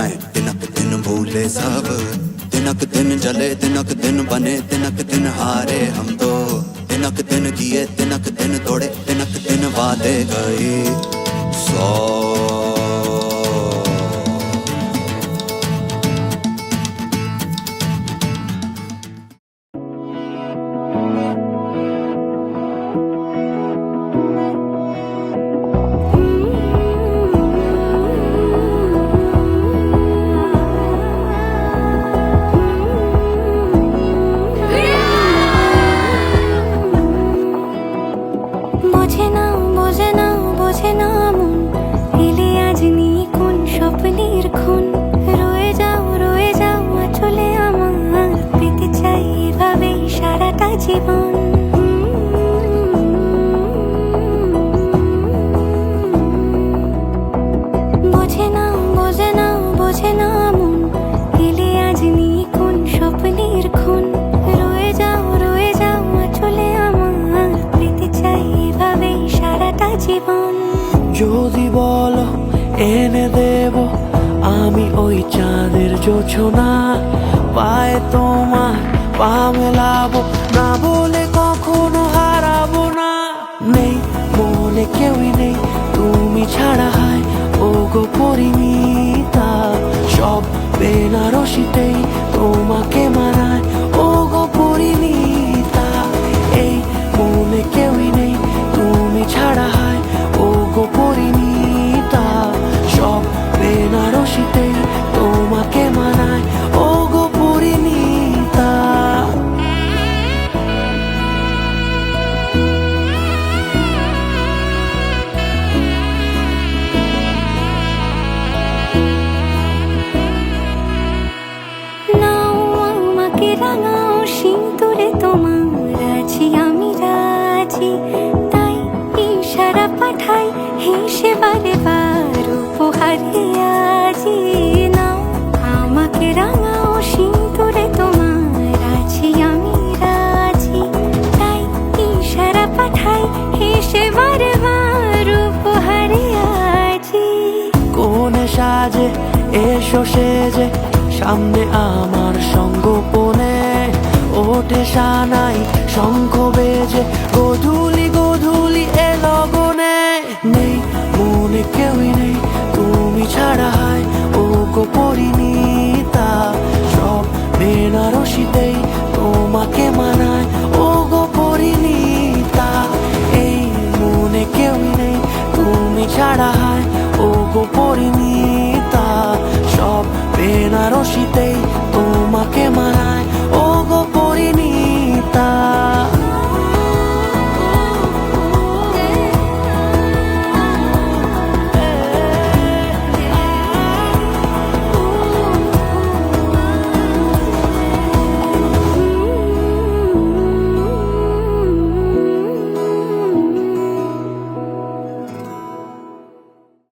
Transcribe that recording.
जाए, तिनक दिन भूले सब, तिनक दिन जले, तिनक दिन बने, तिनक दिन हारे हम तो, तिनक दिन किए, तिनक दिन तोड़े, तिनक दिन वादे गए 100। যদি বলো এনে দেব আমি ওই চাঁদের জোছনা, পায়ে তোমার পা মেলাবো, না বলে কখনো হারাবো না। নেই মনে কেউই নেই তুমি ছাড়া, হায় ও গো পরিমিতা, সব বেনারসিতেই তোমাকে মানায় ও গো পরিমিতা। এই মনে কেউই নেই তুমি ছাড়া, হায় ও গো পরিমিতা, সব বেনারসিতেই তোমাকে মানায় ও গো পরিমিতা। নাও আমাকে রাঙাও সিঁদুরে, তোমার আছি আমি রাজি, তাই ইশারা পাঠাই হেসে বারে বার উপহারে আজি। নাও আমাকে রাঙাও সিঁদুরে, তোমার আছি আমি রাজি, তাই ইশারা পাঠাই হেসে বারে বার উপহারে আজি। কোন সাজে এসো সেজে সামনে আমার সঙ্গোপনে, ওঠে সানাই শঙ্খ বেজে গধূলি গধূলি এ লগনে। নেই মনে কেউই নেই তুমি ছাড়া, হায় ও গো পরিণীতা, সব বেনারসিতেই তোমাকে মানায় ও গো পরিণীতা। এই মনে কেউই নেই তুমি ছাড়া, হায় ও গো পরিণীতা, সব বেনারসিতেই